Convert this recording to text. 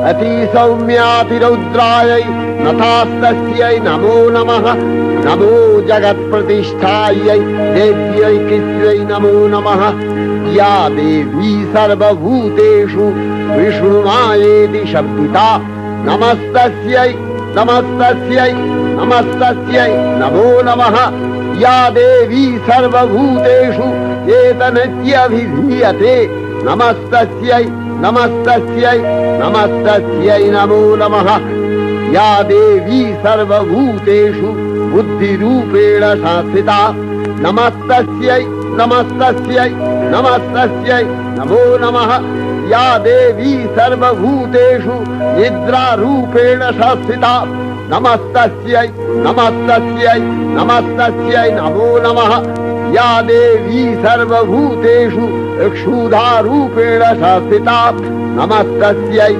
अति सौम्यातिरौद्रायै नतास्तस्यै नमो नमः नमो जगत्प्रतिष्ठायै देव्यै कृत्यै नमो नमः या देवी सर्वभूतेषु विष्णुमायेति शब्दिता नमस्तस्यै नमस्तस्यै नमस्तस्यै नमो नमः या देवी सर्वभूतेषु चेतनत्यभिधीयते नमस्तस्यै नमस्तस्यै नमस्तस्यै नमो नमः या देवी सर्वभूतेषु बुद्धिरूपेण संस्थिता नमस्तस्यै नमस्तस्यै नमस्तस्यै नमो नमः या देवी सर्वभूतेषु निद्रारूपेण संस्थिता नमस्तस्यै नमस्तस्यै नमस्तस्यै नमो नमः या देवी सर्वभूतेषु क्षुधारूपेण संस्थिता नमस्तस्यै